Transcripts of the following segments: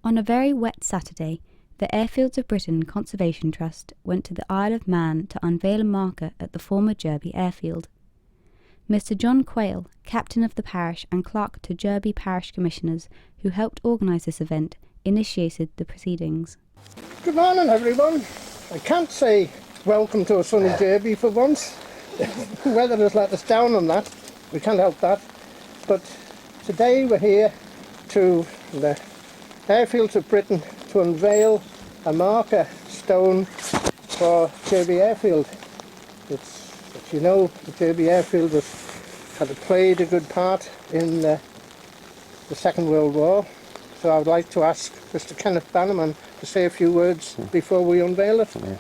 On a very wet Saturday, the Airfields of Britain Conservation Trust went to the Isle of Man to unveil a marker at the former Jurby airfield. Mr John Quayle, captain of the parish and clerk to Jurby parish commissioners who helped organise this event, initiated the proceedings. Good morning everyone. I can't say welcome to a sunny Jurby for once. The weather has let us down on that. We can't help that. But today we're here to the Airfields of Britain to unveil a marker stone for Jurby Airfield. It's, as you know, the Jurby Airfield had played a good part in the Second World War. So I would like to ask Mr Kenneth Bannerman to say a few words before we unveil it. Yeah.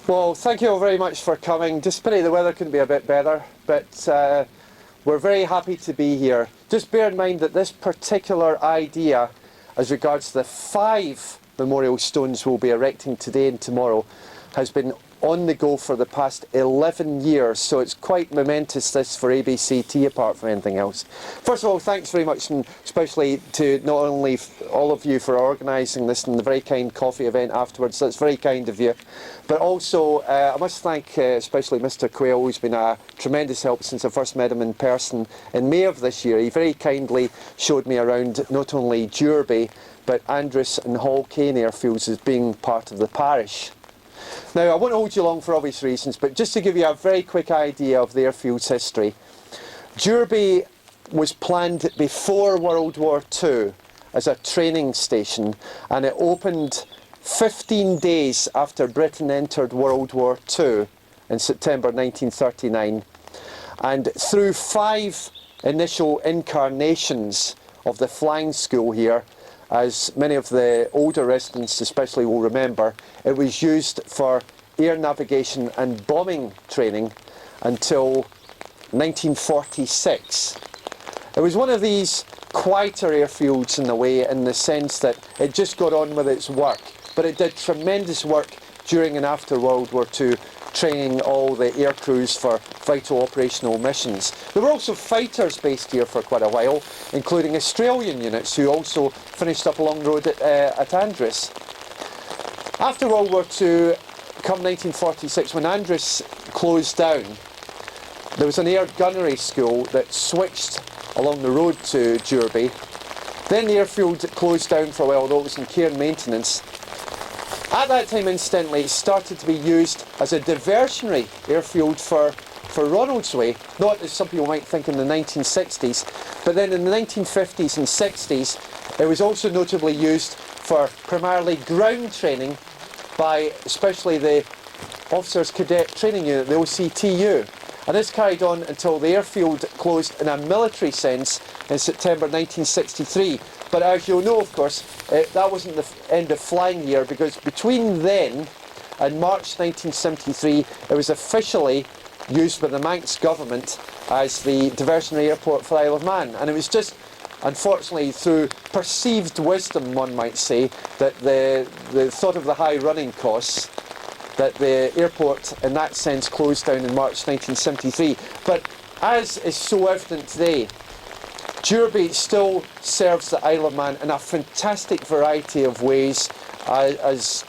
Well, thank you all very much for coming. Just pity the weather couldn't be a bit better, but we're very happy to be here. Just bear in mind that this particular idea as regards to the 5 memorial stones we'll be erecting today and tomorrow has been on the go for the past 11 years, so it's quite momentous this for ABCT apart from anything else. First of all, thanks very much, and especially to not only all of you for organising this and the very kind coffee event afterwards. That's very kind of you, but also I must thank especially Mr Quayle, who's been a tremendous help since I first met him in person in May of this year. He very kindly showed me around not only Jurby but Andres and Hall Cain airfields as being part of the parish. Now, I won't hold you long for obvious reasons, but just to give you a very quick idea of the airfield's history. Jurby was planned before World War II as a training station, and it opened 15 days after Britain entered World War II in September 1939. And through 5 initial incarnations of the flying school here, as many of the older residents especially will remember, it was used for air navigation and bombing training until 1946. It was one of these quieter airfields in a way, in the sense that it just got on with its work, but it did tremendous work during and after World War II, training all the air crews for vital operational missions. There were also fighters based here for quite a while, including Australian units who also finished up along the road at Andres. After World War II, come 1946, when Andres closed down, there was an air gunnery school that switched along the road to Jurby. Then the airfield closed down for a while, although it was in care and maintenance. At that time, incidentally, it started to be used as a diversionary airfield for Ronaldsway, not as some people might think in the 1960s, but then in the 1950s and 60s, it was also notably used for primarily ground training by especially the Officers Cadet Training Unit, the OCTU. And this carried on until the airfield closed in a military sense in September 1963. But as you'll know, of course, that wasn't the end of flying year, because between then and March 1973, it was officially used by the Manx government as the diversionary airport for the Isle of Man. And it was just, unfortunately, through perceived wisdom, one might say, that the thought of the high running costs, that the airport in that sense closed down in March 1973. But as is so evident today, Jurby still serves the Isle of Man in a fantastic variety of ways, as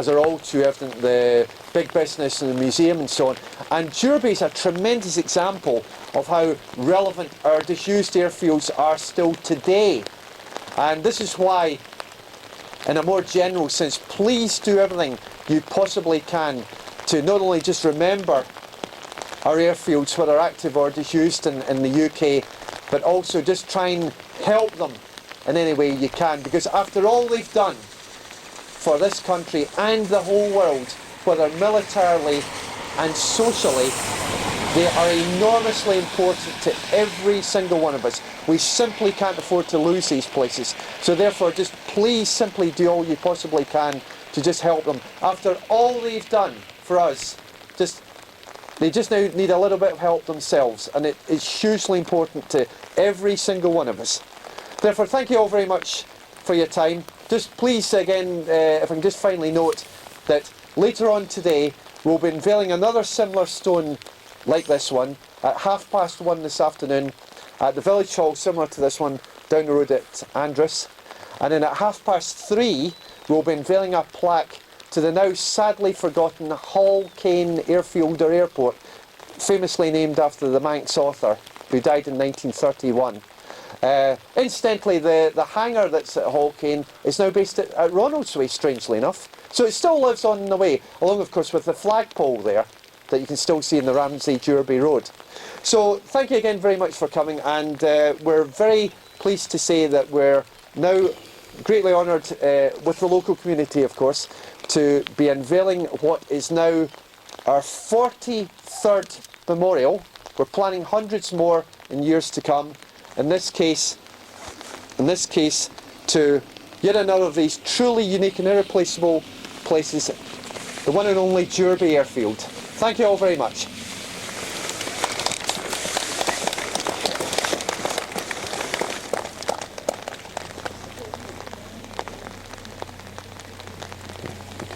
are all too evident, the big business and the museum and so on. And Jurby is a tremendous example of how relevant our disused airfields are still today. And this is why, in a more general sense, please do everything you possibly can to not only just remember our airfields, whether active or disused in the UK, but also just try and help them in any way you can, because after all they've done for this country and the whole world, whether militarily and socially, they are enormously important to every single one of us. We simply can't afford to lose these places. So therefore, just please simply do all you possibly can to just help them. After all they've done for us, they just now need a little bit of help themselves, and it is hugely important to every single one of us. Therefore, thank you all very much for your time. Just please, again, if I can just finally note that later on today, we'll be unveiling another similar stone like this one at 1:30 this afternoon at the village hall, similar to this one down the road at Andres. And then at 3:30, we'll be unveiling a plaque to the now sadly forgotten Hall Caine Airfield or Airport, famously named after the Manx author who died in 1931. Incidentally, the hangar that's at Hall Caine is now based at Ronaldsway, strangely enough. So it still lives on in the way, along of course with the flagpole there that you can still see in the Ramsey Jurby Road. So thank you again very much for coming, and we're very pleased to say that we're now greatly honoured with the local community, of course, to be unveiling what is now our 43rd memorial. We're planning hundreds more in years to come. In this case, to yet another of these truly unique and irreplaceable places, the one and only Jurby Airfield. Thank you all very much.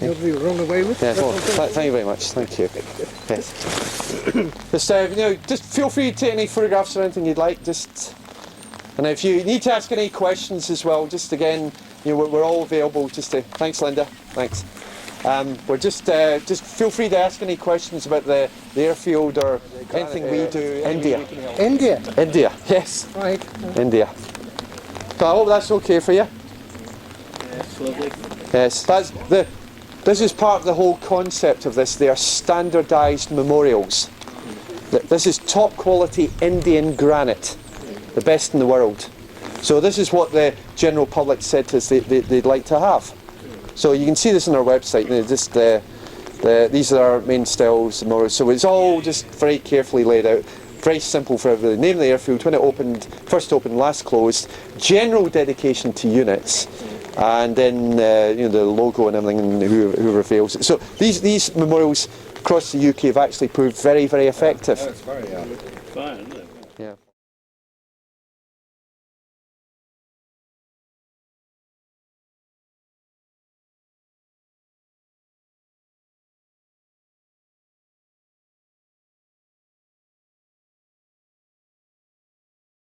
Nobody will run away with Yeah, it. well, thank you very much. Thank you. Yes. Just, just feel free to take any photographs or anything you'd like. And if you need to ask any questions as well, just again, we're all available. Thanks, Linda. Thanks. We're just feel free to ask any questions about the airfield or anything we do. India. India. Yes. Right. India. So I hope that's okay for you. Yes, lovely. Yes, this is part of the whole concept of this. They are standardised memorials. This is top quality Indian granite, the best in the world. So this is what the general public said to us they'd like to have. So you can see this on our website. These are our main styles memorials. So it's all just very carefully laid out. Very simple for everybody. Name of the airfield, when it opened, first opened, last closed, general dedication to units, and then the logo and everything, and who reveals it. So these memorials across the UK have actually proved very, very effective. It's very